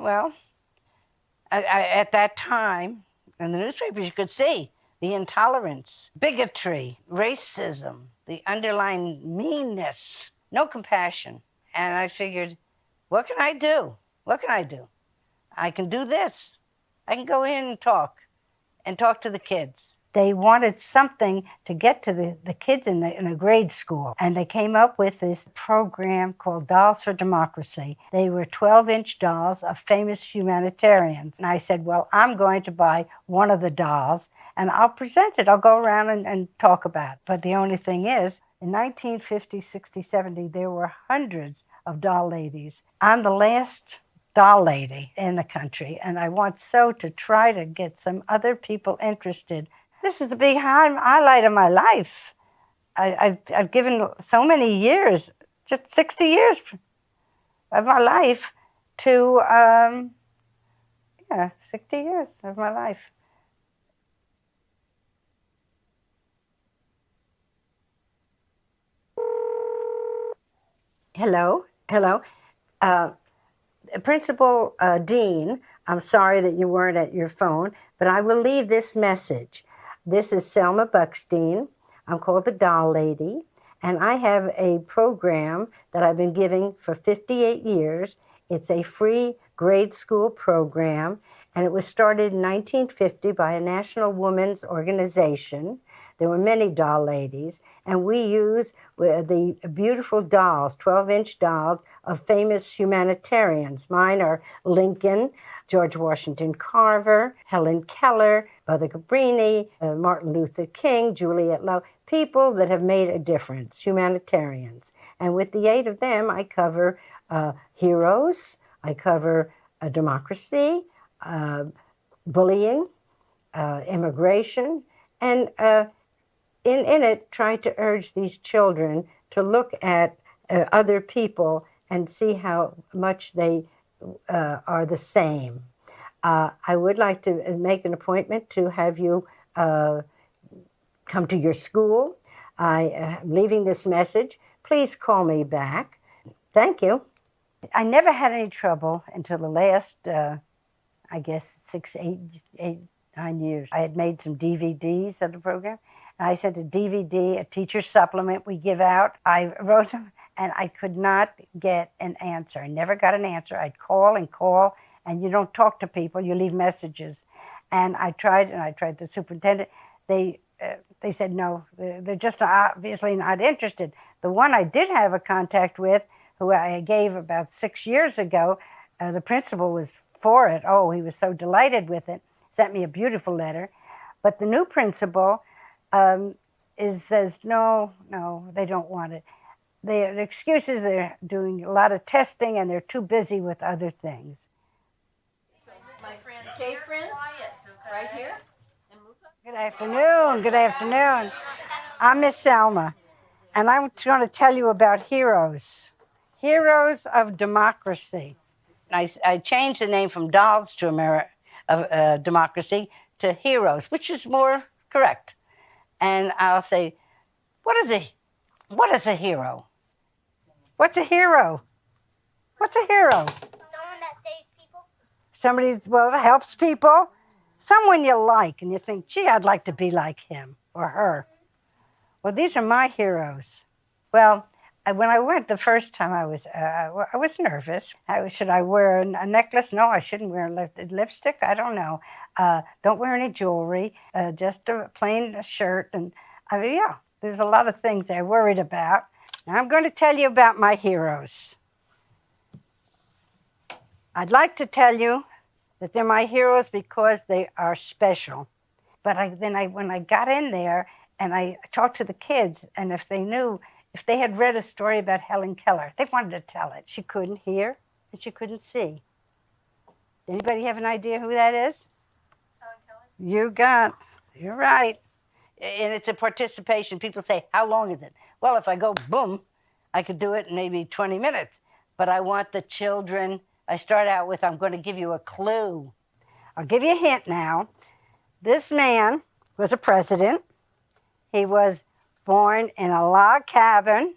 Well, at that time, in the newspapers, you could see the intolerance, bigotry, racism, the underlying meanness, no compassion. And I figured, what can I do? What can I do? I can do this. I can go in and talk to the kids. They wanted something to get to the kids in a grade school. And they came up with this program called Dolls for Democracy. They were 12-inch dolls of famous humanitarians. And I said, well, I'm going to buy one of the dolls and I'll present it. I'll go around and talk about it. But the only thing is, in 1950, 60, 70, there were hundreds of doll ladies. I'm the last doll lady in the country, and I want so to try to get some other people interested. This is the big highlight of my life. I've given so many years, just 60 years of my life to, 60 years of my life. Hello. Principal Dean, I'm sorry that you weren't at your phone, but I will leave this message. This is Selma Bukstein. I'm called the Doll Lady, and I have a program that I've been giving for 58 years. It's a free grade school program, and it was started in 1950 by a national women's organization. There were many doll ladies, and we use the beautiful dolls, 12-inch dolls of famous humanitarians. Mine are Lincoln, George Washington Carver, Helen Keller, Mother Cabrini, Martin Luther King, Juliet Lowe, people that have made a difference, humanitarians. And with the 8 of them, I cover heroes, I cover democracy, bullying, immigration, and in it, try to urge these children to look at other people and see how much they are the same. I would like to make an appointment to have you come to your school. I am leaving this message. Please call me back. Thank you. I never had any trouble until the last, 6, 8, 9 years. I had made some DVDs of the program. I said a DVD, a teacher supplement we give out. I wrote them, and I could not get an answer. I never got an answer. I'd call, and you don't talk to people. You leave messages. And I tried the superintendent. They said, no, they're just obviously not interested. The one I did have a contact with, who I gave about 6 years ago, the principal was for it. Oh, he was so delighted with it. Sent me a beautiful letter. But the new principal says, no, they don't want it. The excuse is they're doing a lot of testing and they're too busy with other things. So my friends, K friends, right here. Good afternoon. I'm Miss Selma, and I'm going to tell you about heroes of democracy. I changed the name from Dolls to Democracy to Heroes, which is more correct. And I'll say, what is a hero? What's a hero? Someone that saves people. Somebody, that helps people. Someone you like, and you think, gee, I'd like to be like him or her. Well, these are my heroes. Well, when I went the first time, I was nervous. Should I wear a necklace? No, I shouldn't wear lipstick. I don't know. Don't wear any jewelry. Just a plain shirt. And there's a lot of things I worried about. Now I'm going to tell you about my heroes. I'd like to tell you that they're my heroes because they are special. But when I got in there and I talked to the kids, and if they had read a story about Helen Keller, they wanted to tell it. She couldn't hear and she couldn't see. Anybody have an idea who that is? Helen Keller. You're right. And it's a participation. People say, how long is it? Well, if I go boom, I could do it in maybe 20 minutes. But I want the children. I start out with, I'm going to give you a clue. I'll give you a hint now. This man was a president. He was born in a log cabin.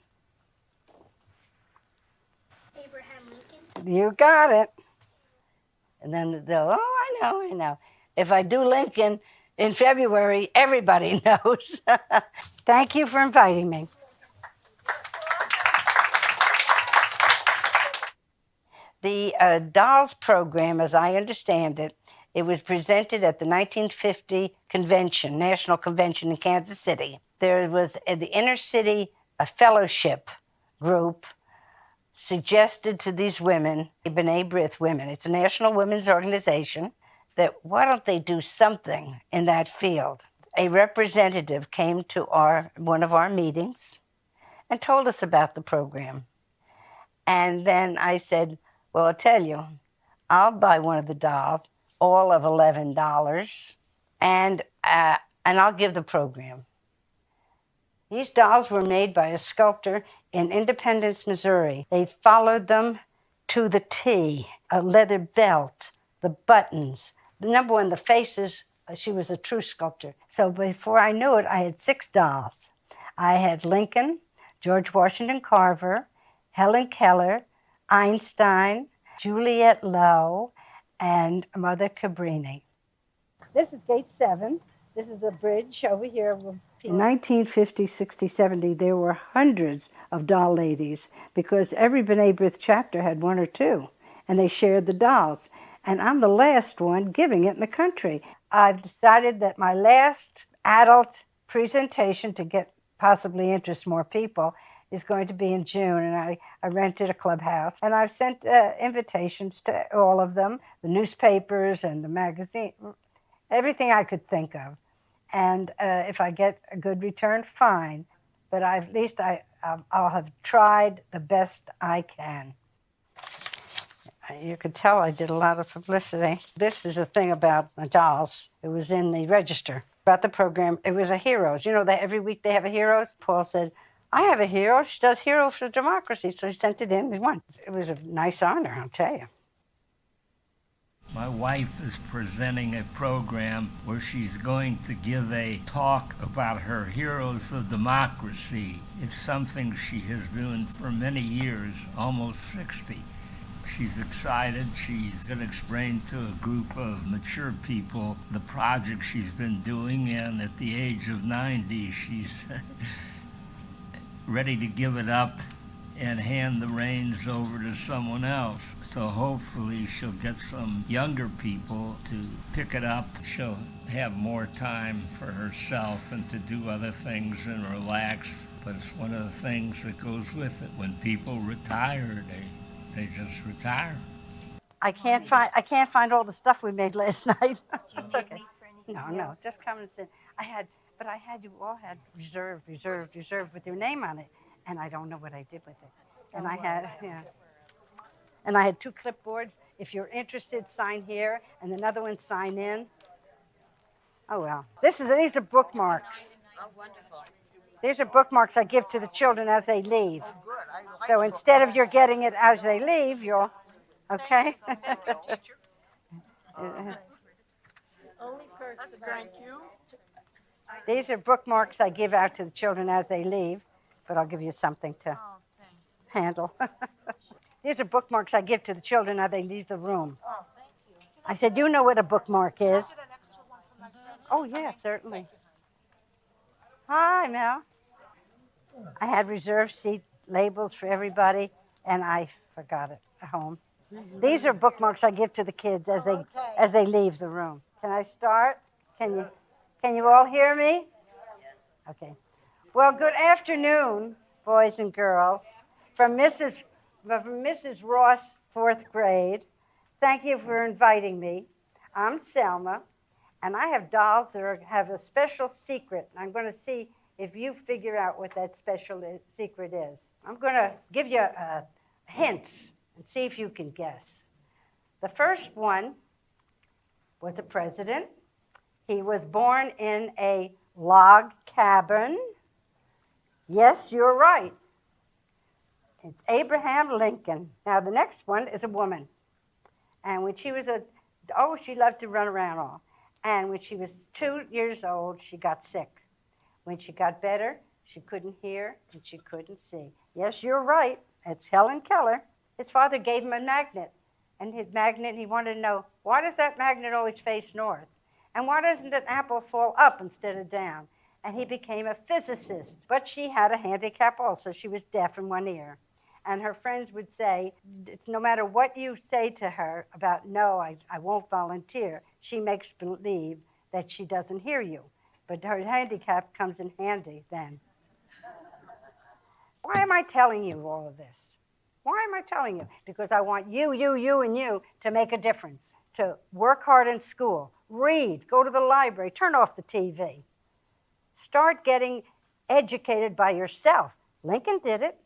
Abraham Lincoln. You got it. And then they'll, oh, I know. If I do Lincoln in February, everybody knows. Thank you for inviting me. The dolls program, as I understand it, it was presented at the 1950 convention, National Convention in Kansas City. There was the inner city fellowship group suggested to these women, B'nai B'rith women, it's a national women's organization, that why don't they do something in that field? A representative came to one of our meetings and told us about the program. And then I said, well, I'll tell you, I'll buy one of the dolls, all of $11, and I'll give the program. These dolls were made by a sculptor in Independence, Missouri. They followed them to the T, a leather belt, the buttons. Number one, the faces, she was a true sculptor. So before I knew it, I had 6 dolls. I had Lincoln, George Washington Carver, Helen Keller, Einstein, Juliette Lowe, and Mother Cabrini. This is Gate 7. This is the bridge over here. In 1950, 60, 70, there were hundreds of doll ladies because every B'nai B'rith chapter had 1 or 2, and they shared the dolls. And I'm the last one giving it in the country. I've decided that my last adult presentation to possibly interest more people is going to be in June, and I rented a clubhouse, and I've sent invitations to all of them, the newspapers and the magazine, everything I could think of. And if I get a good return, fine. But at least I'll have tried the best I can. You could tell I did a lot of publicity. This is a thing about the dolls. It was in the register about the program. It was a heroes. You know that every week they have a heroes? Paul said, I have a hero. She does Hero for Democracy. So he sent it in. We won. It was a nice honor, I'll tell you. My wife is presenting a program where she's going to give a talk about her Heroes of Democracy. It's something she has been doing for many years, almost 60. She's excited. She's going to explain to a group of mature people the project she's been doing, and at the age of 90, she's ready to give it up and hand the reins over to someone else. So hopefully she'll get some younger people to pick it up. She'll have more time for herself and to do other things and relax. But it's one of the things that goes with it. When people retire, they just retire. I can't find all the stuff we made last night. It's okay. No, just come and sit. But I had you all had reserved with your name on it. And I don't know what I did with it. And I had 2 clipboards. If you're interested, sign here, and another one, sign in. Oh well. These are bookmarks. Oh, wonderful. These are bookmarks I give to the children as they leave. So instead of you're getting it as they leave, you'll, okay? Thank you. These are bookmarks I give out to the children as they leave. But I'll give you something to handle. These are bookmarks I give to the children as they leave the room. Oh, thank you. I said, you know what a bookmark is. Is it an extra one for my friend? Oh, yeah, certainly. Hi, Mel. I had reserved seat labels for everybody, and I forgot it at home. These are bookmarks I give to the kids as they leave the room. Can I start? Can you all hear me? Okay. Well, good afternoon, boys and girls. From Mrs. Ross, 4th grade, thank you for inviting me. I'm Selma, and I have dolls that have a special secret. I'm going to see if you figure out what that special secret is. I'm going to give you hints and see if you can guess. The first one was a president. He was born in a log cabin. Yes, you're right. It's Abraham Lincoln. Now, the next one is a woman. And when she was she loved to run around all. And when she was 2 years old, she got sick. When she got better, she couldn't hear and she couldn't see. Yes, you're right. It's Helen Keller. His father gave him a magnet. and his magnet, he wanted to know, why does that magnet always face north? And why doesn't an apple fall up instead of down? And he became a physicist. But she had a handicap also. She was deaf in one ear. And her friends would say, it's no matter what you say to her about, no, I won't volunteer, she makes believe that she doesn't hear you. But her handicap comes in handy then. Why am I telling you all of this? Why am I telling you? Because I want you, and you to make a difference, to work hard in school, read, go to the library, turn off the TV. Start getting educated by yourself. Lincoln did it,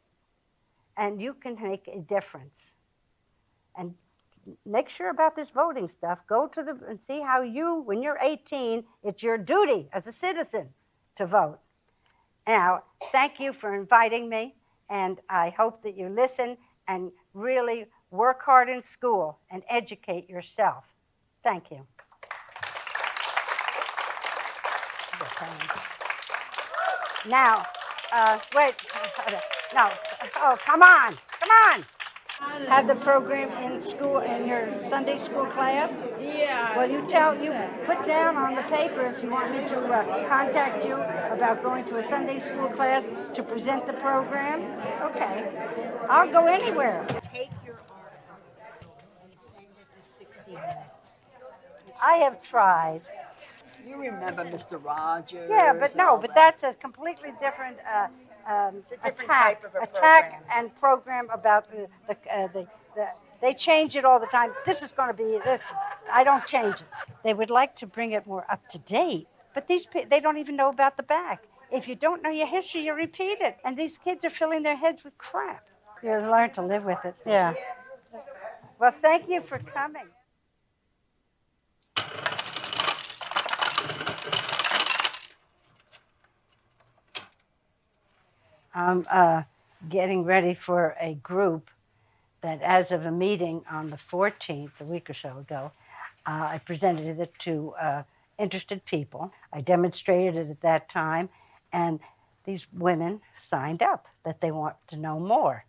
and you can make a difference. And make sure about this voting stuff. Go to and see how you, when you're 18, it's your duty as a citizen to vote. Now, thank you for inviting me, and I hope that you listen and really work hard in school and educate yourself. Thank you. Now, wait, no, oh, come on. Have the program in school, in your Sunday school class? Yeah. Well, you put down on the paper if you want me to contact you about going to a Sunday school class to present the program. Okay. I'll go anywhere. Take your article and send it to 60 Minutes. I have tried. You remember Mr. Rogers? Yeah, but no, but that's a completely different It's a different type of a attack program. and program about they change it all the time. This is going to be this. I don't change it. They would like to bring it more up to date, but they don't even know about the back. If you don't know your history, you repeat it, and these kids are filling their heads with crap. You learn to live with it. Yeah. Well, thank you for coming. I'm getting ready for a group that, as of a meeting on the 14th, a week or so ago, I presented it to interested people. I demonstrated it at that time, and these women signed up that they want to know more,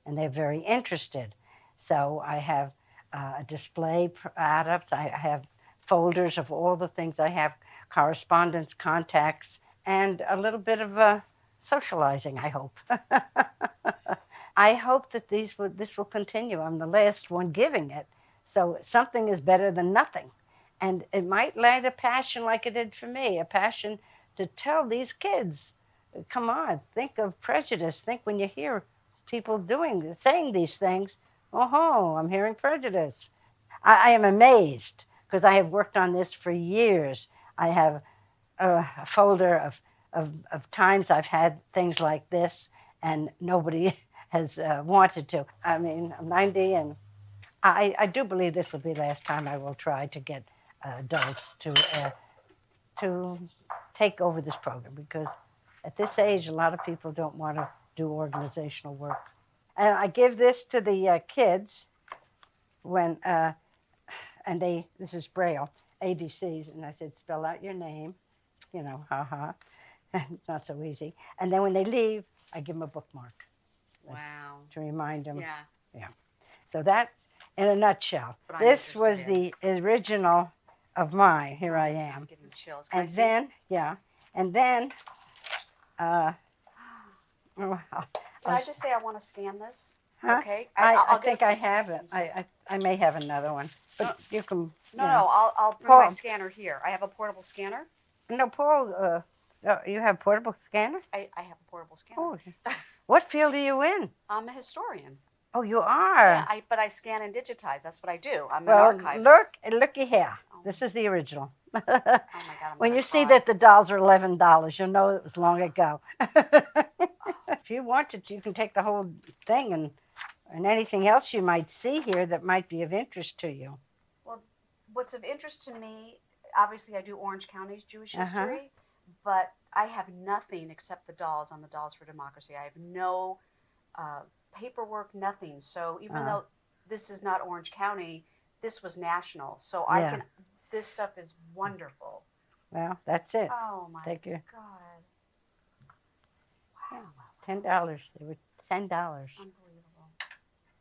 and they're very interested. So I have a display products. I have folders of all the things I have, correspondence, contacts, and a little bit of socializing, I hope. I hope that this will continue. I'm the last one giving it, so something is better than nothing. And it might light a passion like it did for me, a passion to tell these kids, come on, think of prejudice. Think when you hear people saying these things, oh, I'm hearing prejudice. I am amazed because I have worked on this for years. I have a folder of times I've had things like this, and nobody has wanted to. I mean, I'm 90, and I do believe this will be the last time I will try to get adults to take over this program, because at this age, a lot of people don't want to do organizational work. And I give this to the kids when, and this is Braille, ABCs, and I said, spell out your name, not so easy. And then when they leave, I give them a bookmark. Wow. To remind them. Yeah. So that's in a nutshell. What I'm This was interested the original of mine. Here I am. I'm getting chills. Can I And see? then, Can I just say I want to scan this? huh? Okay. I I'll get think I this. have it. I may have another one, but you can. No, I'll bring Paul. my scanner here. I have a portable scanner. No, Paul. You have portable scanner? I have a portable scanner. Oh, what field are you in? I'm a historian. Oh, you are. Yeah, but I scan and digitize. That's what I do. I'm Well, an archivist. looky here. This is the original. Oh my God, I'm When gonna you see cry. that the dolls are $11, you'll know it was long ago. If you wanted, you can take the whole thing and anything else you might see here that might be of interest to you. Well, what's of interest to me, obviously I do Orange County's Jewish history, but I have nothing except the dolls on the Dolls for Democracy. I have no paperwork, nothing. So even though this is not Orange County, this was national. So this stuff is wonderful. Well, that's it. Oh my Take your God. $10. They were $10, Unbelievable.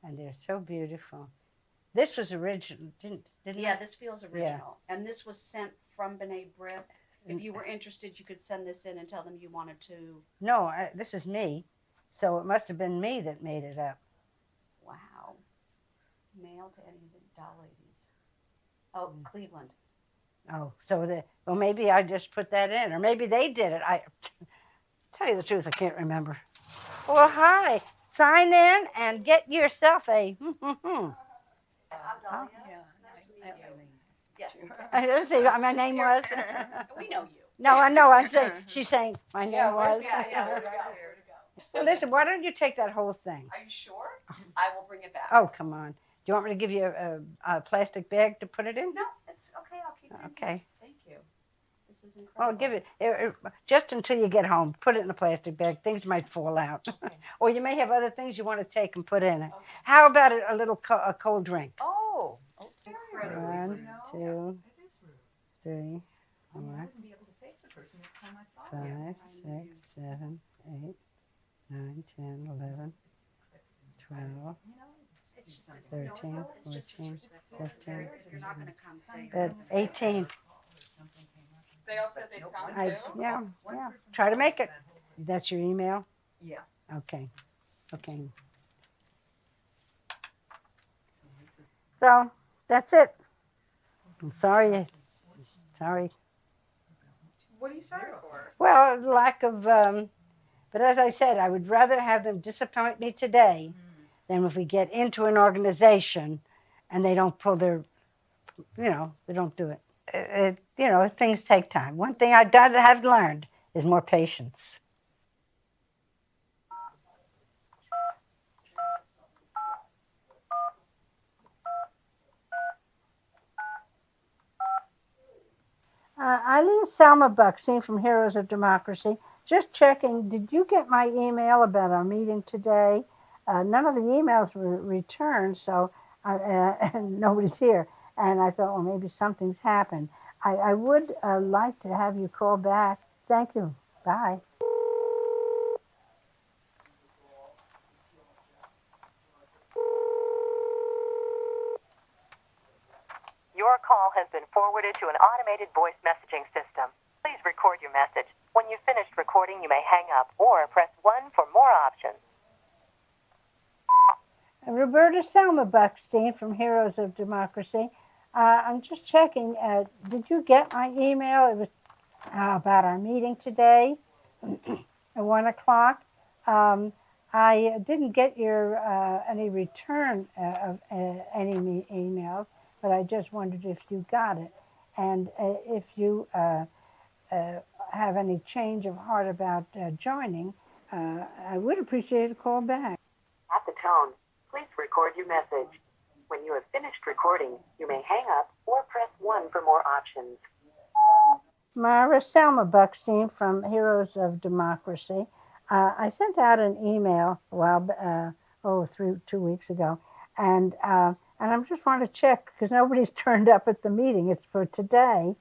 and they're so beautiful. This was original, didn't Yeah, it? this feels original. And this was sent from B'nai B'rith. If you were interested, you could send this in and tell them you wanted to. No, this is me. So it must have been me that made it up. Wow. Mail to any of the doll ladies. Oh, Cleveland. Oh, so well, maybe I just put that in, or maybe they did it. I tell you the truth, I can't remember. Well, hi. Sign in and get yourself a. I'm Dahlia. Nice to meet you. Yes. I didn't see what my name was. We know you. No, I know. I'm saying she's saying my name was. Yeah. Where to go? Well, listen. Why don't you take that whole thing? Are you sure? I will bring it back. Oh, come on. Do you want me to give you a plastic bag to put it in? No, it's okay. I'll keep it. Okay. Thank you. This is incredible. Well, give it just until you get home. Put it in a plastic bag. Things might fall out, or you may have other things you want to take and put in it. Okay. How about a little a cold drink? Oh, incredible. 1, 2, 3, 4, wouldn't be able to face the person next time I saw 5, 6, 7, 8, 9, 10, 11, 12, It's just, 13, it's just 14, disrespectful. 15, You're not going to come say. 18. They all said they'd come too? Yeah. Try to make it. That's your email? Yeah. Okay. So that's it. I'm sorry. What are you sorry for? Well, lack of. But as I said, I would rather have them disappoint me today than if we get into an organization and they don't pull their, they don't do it. Things take time. One thing I have learned is more patience. Eileen Selma Bukstein from Heroes of Democracy. Just checking, did you get my email about our meeting today? None of the emails were returned, so and nobody's here. And I thought, well, maybe something's happened. I would like to have you call back. Thank you. Bye. Your call has been forwarded to an automated voice messaging system. Please record your message. When you've finished recording, you may hang up or press 1 for more options. Roberta Selma Bukstein from Heroes of Democracy. I'm just checking. Did you get my email? It was about our meeting today at 1 o'clock. I didn't get your any return of any emails, but I just wondered if you got it. And if you have any change of heart about joining, I would appreciate a call back. At the tone, please record your message. When you have finished recording, you may hang up or press 1 for more options. Myra Selma Bukstein from Heroes of Democracy. I sent out an email 2 weeks ago, and I just want to check because nobody's turned up at the meeting. It's for today.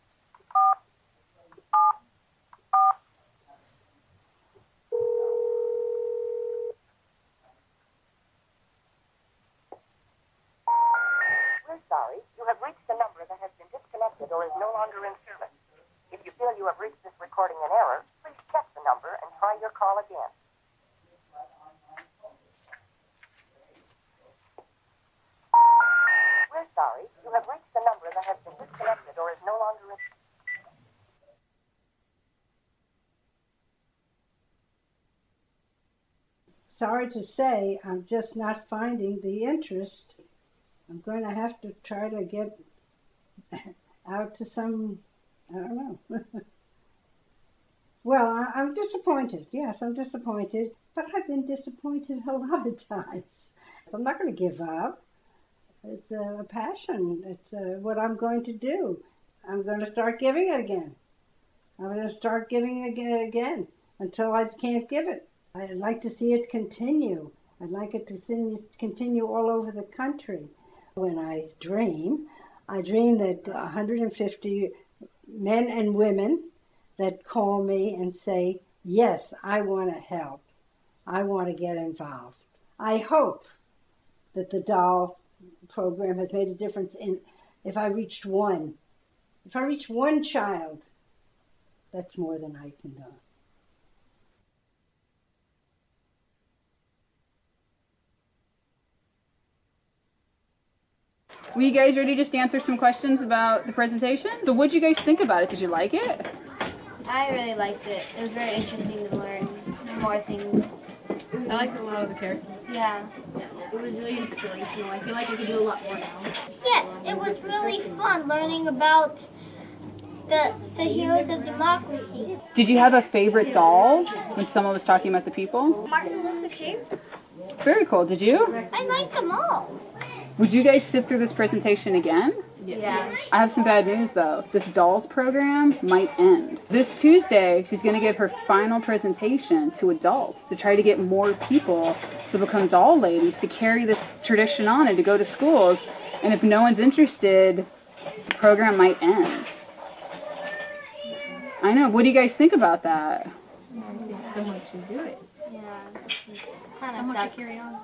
We're sorry. You have reached a number that has been disconnected or is no longer in service. If you feel you have reached this recording in error, please check the number and try your call again. We're sorry. You have reached a number that has been disconnected or is no longer in service. Sorry to say, I'm just not finding the interest. I'm going to have to try to get out to some, I don't know. Well, I'm disappointed. Yes, I'm disappointed. But I've been disappointed a lot of times. So I'm not going to give up. It's a passion. It's what I'm going to do. I'm going to start giving it again. I'm going to start giving it again until I can't give it. I'd like to see it continue. I'd like it to continue all over the country. When I dream that 150 men and women that call me and say, yes, I want to help. I want to get involved. I hope that the doll program has made a difference in if I reached one. If I reach one child, that's more than I can do. Were you guys ready just to answer some questions about the presentation? So what did you guys think about it? Did you like it? I really liked it. It was very interesting to learn more things. I liked a lot of the characters. Yeah. It was really inspirational. I feel like I could do a lot more now. Yes, it was really fun learning about the heroes of democracy. Did you have a favorite doll when someone was talking about the people? Martin Luther King. Very cool. Did you? I like them all. Would you guys sit through this presentation again? Yeah. I have some bad news though. This dolls program might end. This Tuesday, she's going to give her final presentation to adults to try to get more people to become doll ladies, to carry this tradition on and to go to schools. And if no one's interested, the program might end. I know. What do you guys think about that? Someone should do it. Yeah. It's kind of Someone sucks. should carry on.